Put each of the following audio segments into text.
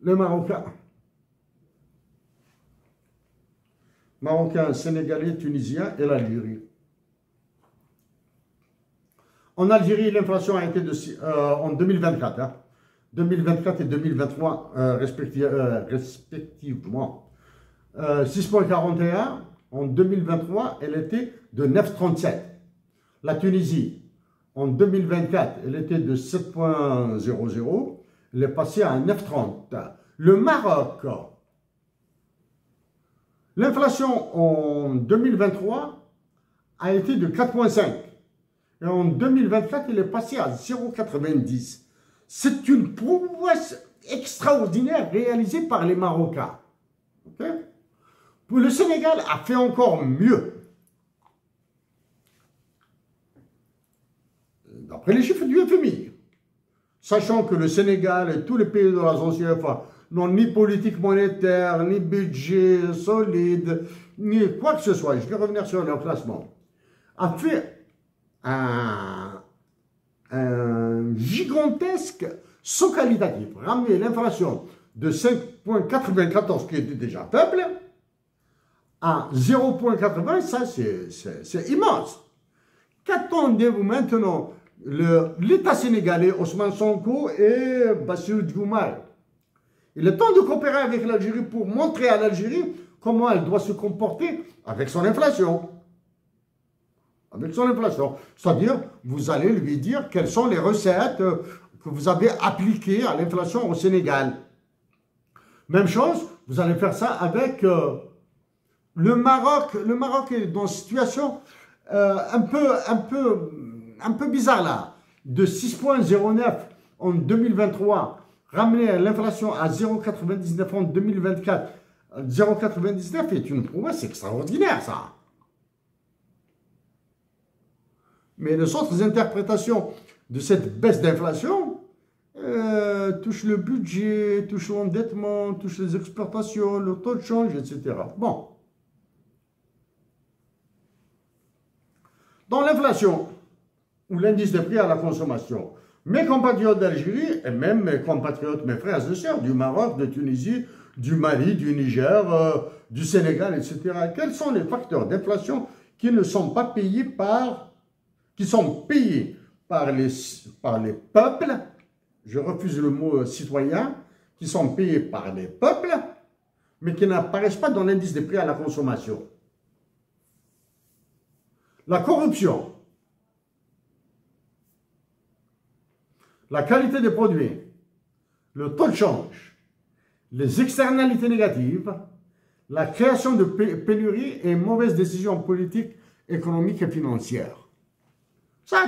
les Marocains, Sénégalais, Tunisiens et l'Algérie. En Algérie, l'inflation a été en 2024, 2024 et 2023 respectivement. 6,41. En 2023, elle était de 9,37. La Tunisie, en 2024, elle était de 7,00. Elle est passée à 9,30. Le Maroc, l'inflation en 2023 a été de 4,5. Et en 2024, elle est passée à 0,90. C'est une prouesse extraordinaire réalisée par les Marocains. Okay? Le Sénégal a fait encore mieux. D'après les chiffres du FMI, sachant que le Sénégal et tous les pays de la zone CFA n'ont ni politique monétaire, ni budget solide, ni quoi que ce soit, je vais revenir sur leur classement, a fait un gigantesque saut qualitatif, ramener l'inflation de 5,94 qui était déjà faible à 0,80, ça c'est immense. Qu'attendez-vous maintenant? L'État sénégalais, Ousmane Sonko et Bassirou Diomaye. Il est temps de coopérer avec l'Algérie pour montrer à l'Algérie comment elle doit se comporter avec son inflation. Avec son inflation. C'est-à-dire, vous allez lui dire quelles sont les recettes que vous avez appliquées à l'inflation au Sénégal. Même chose, vous allez faire ça avec le Maroc. Le Maroc est dans une situation un peu bizarre là. De 6,09 en 2023, ramener l'inflation à 0,99 en 2024. 0,99 est une prouesse extraordinaire, ça. Mais les autres interprétations de cette baisse d'inflation touchent le budget, touchent l'endettement, touchent les exportations, le taux de change, etc. Bon. Dans l'inflation, ou l'indice des prix à la consommation, mes compatriotes d'Algérie, et même mes compatriotes, mes frères et sœurs du Maroc, de Tunisie, du Mali, du Niger, du Sénégal, etc., quels sont les facteurs d'inflation qui ne sont pas payés qui sont payés par les peuples, je refuse le mot citoyen, qui sont payés par les peuples, mais qui n'apparaissent pas dans l'indice des prix à la consommation. La corruption, la qualité des produits, le taux de change, les externalités négatives, la création de pénuries et mauvaises décisions politiques, économiques et financières.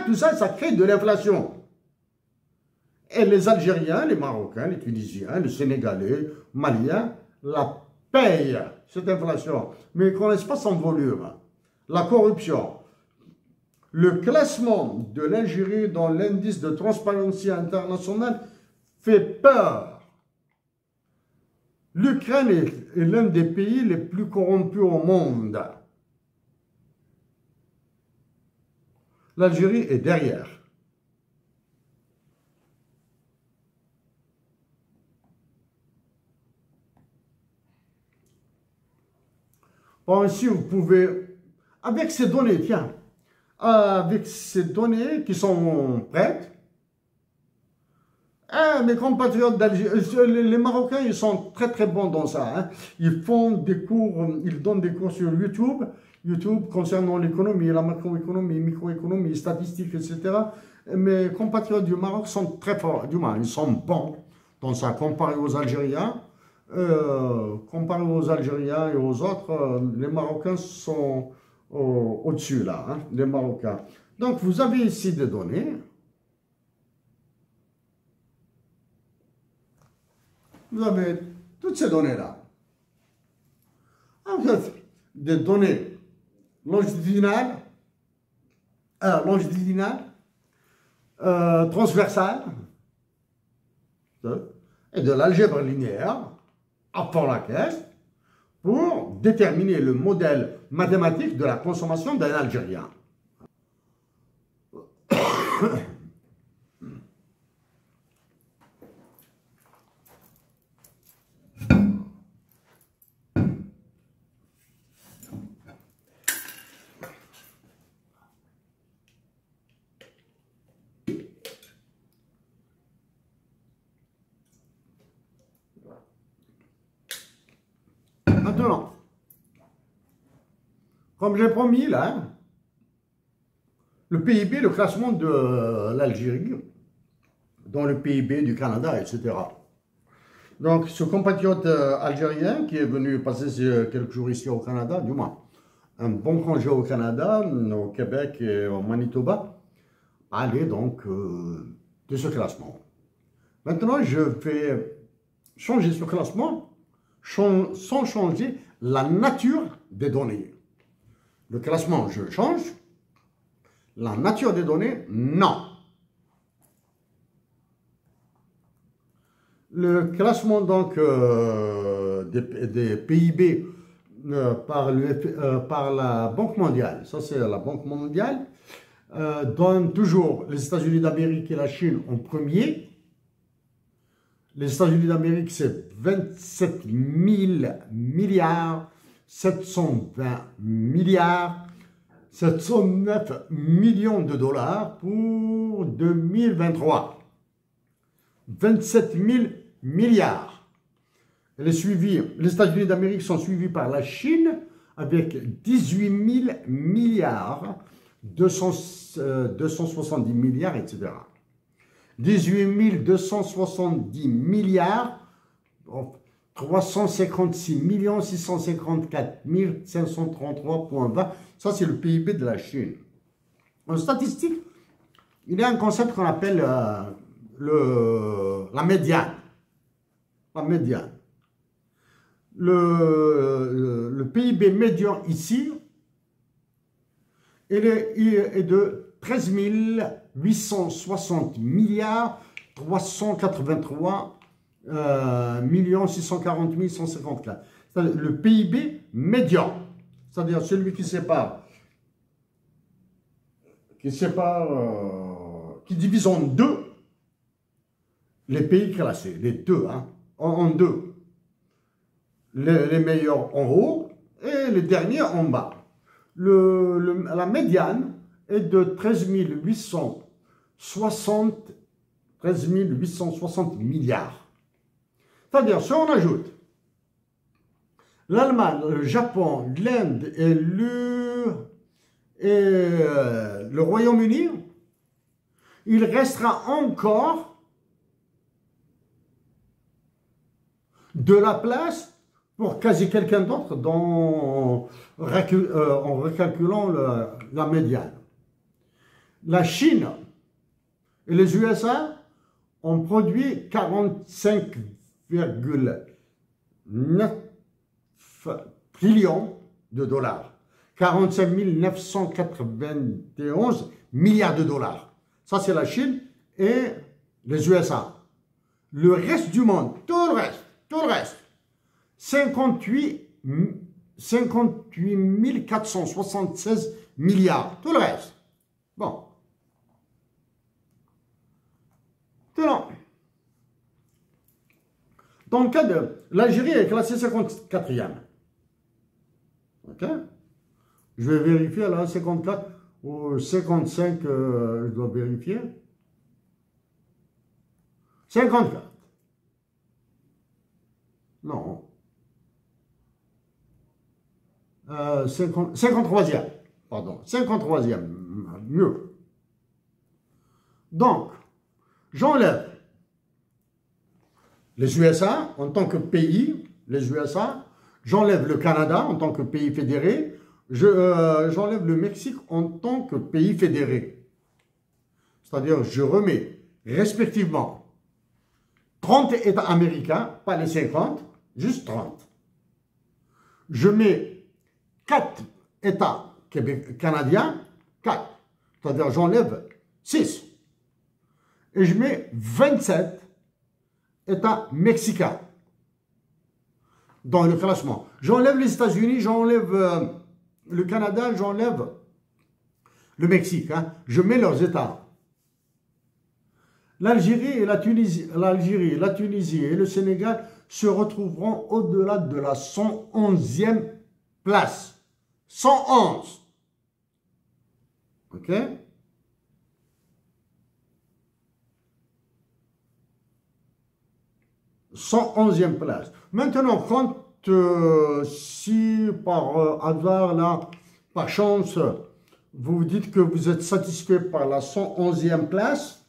Tout ça, ça crée de l'inflation. Et les Algériens, les Marocains, les Tunisiens, les Sénégalais, Maliens, la payent, cette inflation, mais ils ne connaissent pas son volume. La corruption. Le classement de l'Algérie dans l'indice de Transparency International fait peur. L'Ukraine est l'un des pays les plus corrompus au monde. L'Algérie est derrière. Bon, ici, vous pouvez, avec ces données, tiens, avec ces données qui sont prêtes, mes compatriotes d'Algérie, les Marocains, ils sont très très bons dans ça. Hein. Ils font des cours, ils donnent des cours sur YouTube concernant l'économie, la macroéconomie, microéconomie, statistiques, etc. Mes compatriotes du Maroc sont très forts, du moins, ils sont bons dans ça, comparé aux Algériens. Comparé aux Algériens et aux autres, les Marocains sont au-dessus là, hein, les Marocains. Donc vous avez ici des données. Vous avez toutes ces données-là. En fait, des données longitudinales, transversales, et de l'algèbre linéaire, à fond la caisse, pour déterminer le modèle mathématique de la consommation d'un Algérien. Maintenant, comme j'ai promis là, le PIB, le classement de l'Algérie, dans le PIB du Canada, etc. Donc, ce compatriote algérien qui est venu passer quelques jours ici au Canada, du moins, un bon congé au Canada, au Québec et au Manitoba, allait donc de ce classement. Maintenant, je vais changer ce classement sans changer la nature des données. Le classement, je change. La nature des données, non. Le classement donc des PIB par la Banque mondiale, ça c'est la Banque mondiale, donne toujours les États-Unis d'Amérique et la Chine en premier. Les États-Unis d'Amérique, c'est 27 000 milliards, 720 milliards, 709 millions de dollars pour 2023. 27 000 milliards. Les États-Unis d'Amérique sont suivis par la Chine avec 18 000 milliards, 270 milliards, etc. 18 270 milliards, 356 654 533,20. Ça, c'est le PIB de la Chine. En statistique, il y a un concept qu'on appelle la médiane. La médiane. Le PIB médian ici, il est de 13 860 milliards 383 640 154. Le PIB médian, c'est-à-dire celui qui divise en deux les pays classés, les deux, hein, en deux. Les meilleurs en haut et les derniers en bas. La médiane est de 13 860 milliards. C'est-à-dire, si on ajoute l'Allemagne, le Japon, l'Inde et le Royaume-Uni, il restera encore de la place pour quasi quelqu'un d'autre en recalculant la médiane. La Chine et les USA ont produit 45,9 trillions de dollars. 45 991 milliards de dollars. Ça, c'est la Chine et les USA. Le reste du monde, tout le reste, 58 476 milliards, tout le reste. Bon. Maintenant, dans le cas de l'Algérie est classée 54e. Ok? Je vais vérifier là, 54 ou 55, je dois vérifier. 54. Non. 53e. Pardon. 53e. Mieux. Donc, j'enlève les USA en tant que pays, les USA, j'enlève le Canada en tant que pays fédéré, j'enlève le Mexique en tant que pays fédéré. C'est-à-dire, je remets respectivement 30 États américains, pas les 50, juste 30. Je mets 4 États canadiens, 4. C'est-à-dire, j'enlève 6. Et je mets 27 États mexicains dans le classement. J'enlève les États-Unis, j'enlève le Canada, j'enlève le Mexique. Hein. Je mets leurs États. L'Algérie et la Tunisie et le Sénégal se retrouveront au-delà de la 111e place. 111. OK? « 111e place. Maintenant, si par hasard, là, par chance, vous vous dites que vous êtes satisfait par la 111e place,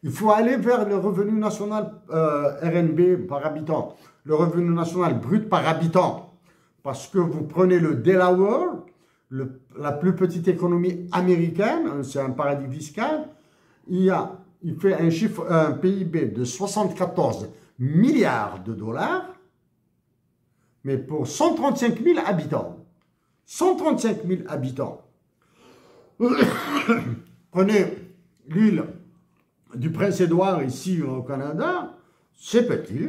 il faut aller vers le revenu national RNB par habitant, le revenu national brut par habitant, parce que vous prenez le Delaware, la plus petite économie américaine, c'est un paradis fiscal, il fait un PIB de 74 milliards de dollars, mais pour 135 000 habitants. 135 000 habitants. Prenez l'île du Prince-Édouard ici au Canada, c'est petit,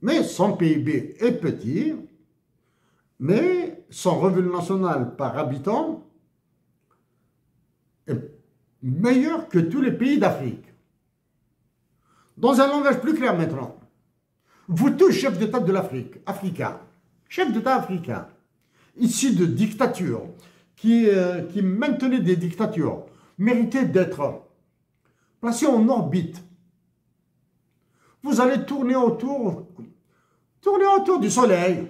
mais son PIB est petit, mais son revenu national par habitant est meilleur que tous les pays d'Afrique. Dans un langage plus clair maintenant, vous tous, chefs d'État de l'Afrique, africains, chefs d'État africains, issus de dictatures, qui maintenaient des dictatures, méritaient d'être placés en orbite. Vous allez tourner autour du Soleil.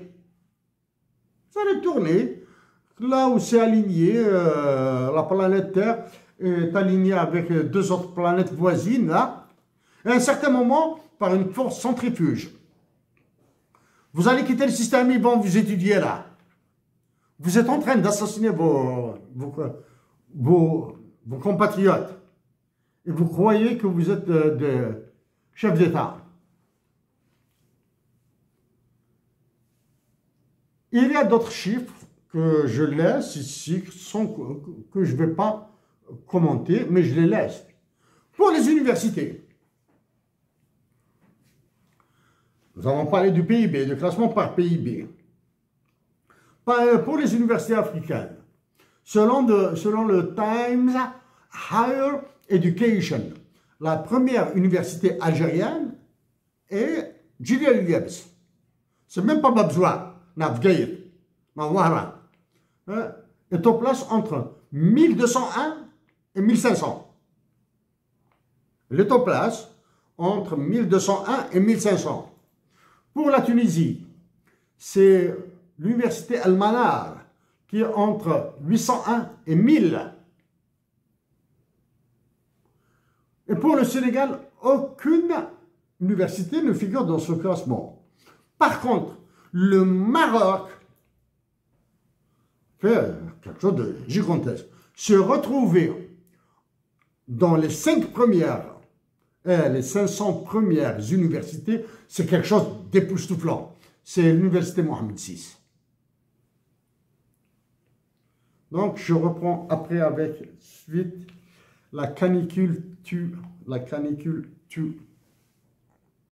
Vous allez tourner là où c'est aligné, la planète Terre est alignée avec deux autres planètes voisines, là. Et à un certain moment, par une force centrifuge, vous allez quitter le système, ils vont vous étudier là. Vous êtes en train d'assassiner vos compatriotes. Et vous croyez que vous êtes des chefs d'État. Il y a d'autres chiffres que je laisse ici, que je ne vais pas commenter, mais je les laisse. Pour les universités, nous avons parlé du PIB, du classement par PIB. Pour les universités africaines, selon le Times Higher Education, la première université algérienne est Djilal Yebs. C'est même pas Babzoua, Nafgaïr, Mawara. Est en place entre 1201 et 1500. Elle est en place entre 1201 et 1500. Pour la Tunisie, c'est l'université Al-Manar qui est entre 801 et 1000. Et pour le Sénégal, aucune université ne figure dans ce classement. Par contre, le Maroc fait quelque chose de gigantesque. Se retrouver dans les 5 premières, les 500 premières universités, c'est quelque chose d'époustouflant. C'est l'université Mohamed VI. Donc, je reprends après avec suite. La canicule tue. La canicule tue.